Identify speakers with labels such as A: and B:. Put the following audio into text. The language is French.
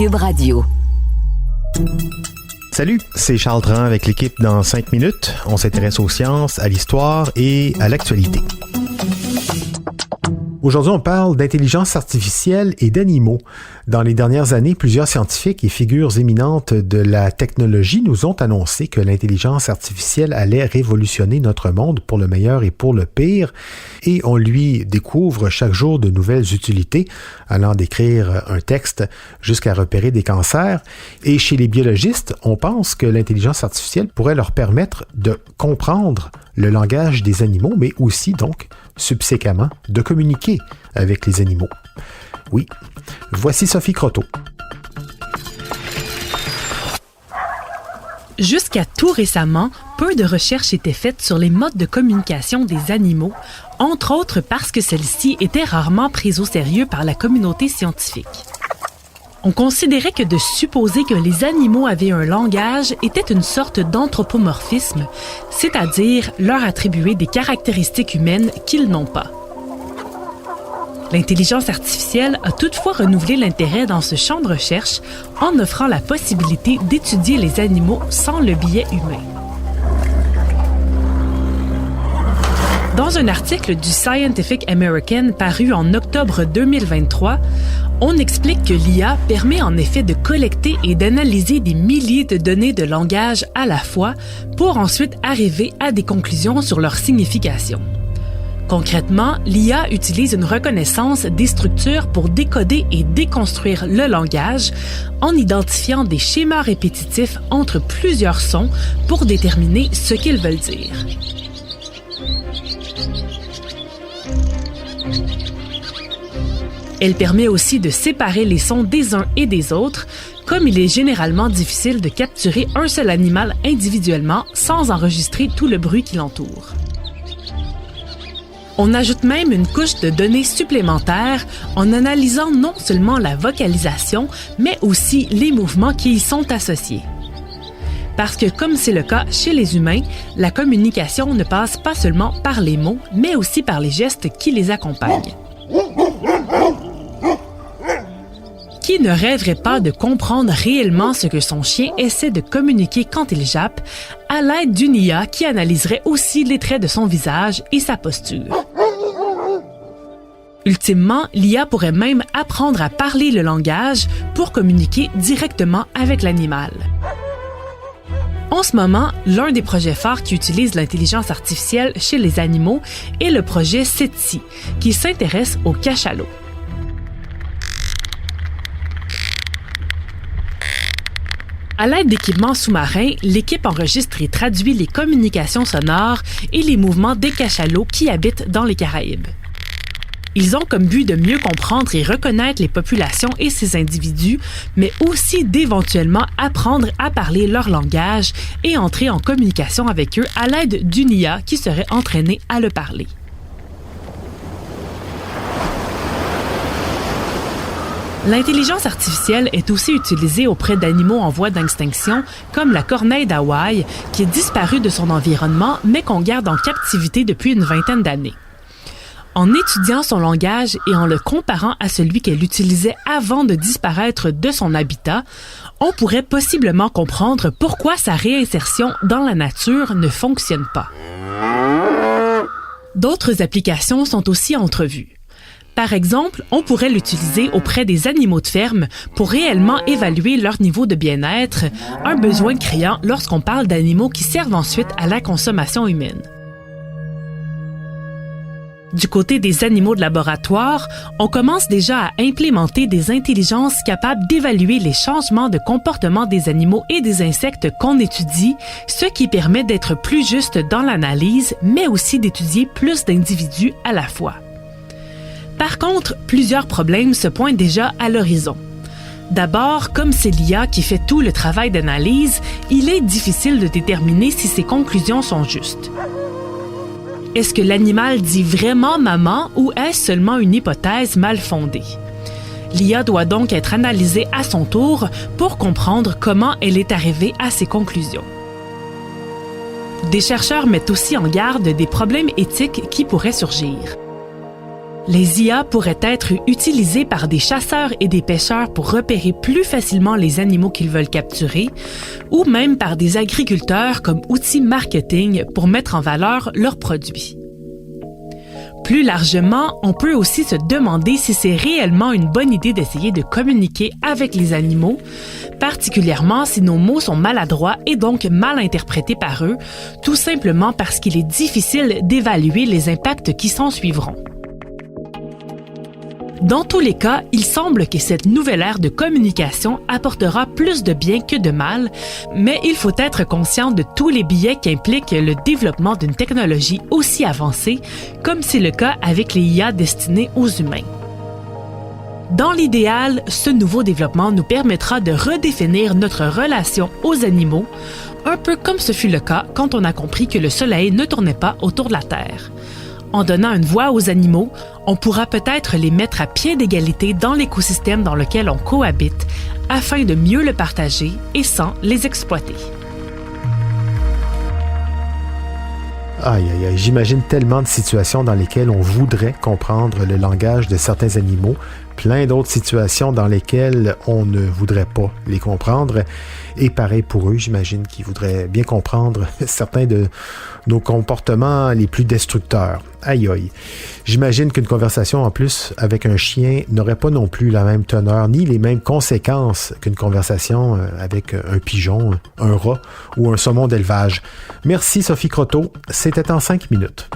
A: Cube Radio.
B: Salut, c'est Charles Dran avec l'équipe dans 5 minutes. On s'intéresse aux sciences, à l'histoire et à l'actualité. Aujourd'hui, on parle d'intelligence artificielle et d'animaux. Dans les dernières années, plusieurs scientifiques et figures éminentes de la technologie nous ont annoncé que l'intelligence artificielle allait révolutionner notre monde pour le meilleur et pour le pire, et on lui découvre chaque jour de nouvelles utilités, allant d'écrire un texte jusqu'à repérer des cancers. Et chez les biologistes, on pense que l'intelligence artificielle pourrait leur permettre de comprendre le langage des animaux, mais aussi donc, subséquemment, de communiquer avec les animaux. Oui, voici Sophie Croteau.
C: Jusqu'à tout récemment, peu de recherches étaient faites sur les modes de communication des animaux, entre autres parce que celles-ci étaient rarement prises au sérieux par la communauté scientifique. On considérait que de supposer que les animaux avaient un langage était une sorte d'anthropomorphisme, c'est-à-dire leur attribuer des caractéristiques humaines qu'ils n'ont pas. L'intelligence artificielle a toutefois renouvelé l'intérêt dans ce champ de recherche en offrant la possibilité d'étudier les animaux sans le biais humain. Dans un article du Scientific American paru en octobre 2023, on explique que l'IA permet en effet de collecter et d'analyser des milliers de données de langage à la fois pour ensuite arriver à des conclusions sur leur signification. Concrètement, l'IA utilise une reconnaissance des structures pour décoder et déconstruire le langage en identifiant des schémas répétitifs entre plusieurs sons pour déterminer ce qu'ils veulent dire. Elle permet aussi de séparer les sons des uns et des autres, comme il est généralement difficile de capturer un seul animal individuellement sans enregistrer tout le bruit qui l'entoure. On ajoute même une couche de données supplémentaires en analysant non seulement la vocalisation, mais aussi les mouvements qui y sont associés. Parce que, comme c'est le cas chez les humains, la communication ne passe pas seulement par les mots, mais aussi par les gestes qui les accompagnent. Qui ne rêverait pas de comprendre réellement ce que son chien essaie de communiquer quand il jappe, à l'aide d'une IA qui analyserait aussi les traits de son visage et sa posture? Ultimement, l'IA pourrait même apprendre à parler le langage pour communiquer directement avec l'animal. En ce moment, l'un des projets phares qui utilise l'intelligence artificielle chez les animaux est le projet SETI, qui s'intéresse au cachalot. À l'aide d'équipements sous-marins, l'équipe enregistre et traduit les communications sonores et les mouvements des cachalots qui habitent dans les Caraïbes. Ils ont comme but de mieux comprendre et reconnaître les populations et ces individus, mais aussi d'éventuellement apprendre à parler leur langage et entrer en communication avec eux à l'aide d'une IA qui serait entraînée à le parler. L'intelligence artificielle est aussi utilisée auprès d'animaux en voie d'extinction, comme la corneille d'Hawaï, qui est disparue de son environnement, mais qu'on garde en captivité depuis une vingtaine d'années. En étudiant son langage et en le comparant à celui qu'elle utilisait avant de disparaître de son habitat, on pourrait possiblement comprendre pourquoi sa réinsertion dans la nature ne fonctionne pas. D'autres applications sont aussi entrevues. Par exemple, on pourrait l'utiliser auprès des animaux de ferme pour réellement évaluer leur niveau de bien-être, un besoin criant lorsqu'on parle d'animaux qui servent ensuite à la consommation humaine. Du côté des animaux de laboratoire, on commence déjà à implémenter des intelligences capables d'évaluer les changements de comportement des animaux et des insectes qu'on étudie, ce qui permet d'être plus juste dans l'analyse, mais aussi d'étudier plus d'individus à la fois. Par contre, plusieurs problèmes se pointent déjà à l'horizon. D'abord, comme c'est l'IA qui fait tout le travail d'analyse, il est difficile de déterminer si ses conclusions sont justes. Est-ce que l'animal dit vraiment « maman » ou est-ce seulement une hypothèse mal fondée? L'IA doit donc être analysée à son tour pour comprendre comment elle est arrivée à ses conclusions. Des chercheurs mettent aussi en garde des problèmes éthiques qui pourraient surgir. Les IA pourraient être utilisées par des chasseurs et des pêcheurs pour repérer plus facilement les animaux qu'ils veulent capturer, ou même par des agriculteurs comme outils marketing pour mettre en valeur leurs produits. Plus largement, on peut aussi se demander si c'est réellement une bonne idée d'essayer de communiquer avec les animaux, particulièrement si nos mots sont maladroits et donc mal interprétés par eux, tout simplement parce qu'il est difficile d'évaluer les impacts qui s'en suivront. Dans tous les cas, il semble que cette nouvelle ère de communication apportera plus de bien que de mal, mais il faut être conscient de tous les biais qu'implique le développement d'une technologie aussi avancée, comme c'est le cas avec les IA destinées aux humains. Dans l'idéal, ce nouveau développement nous permettra de redéfinir notre relation aux animaux, un peu comme ce fut le cas quand on a compris que le Soleil ne tournait pas autour de la Terre. En donnant une voix aux animaux, on pourra peut-être les mettre à pied d'égalité dans l'écosystème dans lequel on cohabite, afin de mieux le partager et sans les exploiter.
B: Aïe, aïe, aïe, j'imagine tellement de situations dans lesquelles on voudrait comprendre le langage de certains animaux, plein d'autres situations dans lesquelles on ne voudrait pas les comprendre. Et pareil pour eux, j'imagine qu'ils voudraient bien comprendre certains de nos comportements les plus destructeurs. Aïe, aïe. J'imagine qu'une conversation en plus avec un chien n'aurait pas non plus la même teneur ni les mêmes conséquences qu'une conversation avec un pigeon, un rat ou un saumon d'élevage. Merci Sophie Croteau, c'était en 5 minutes.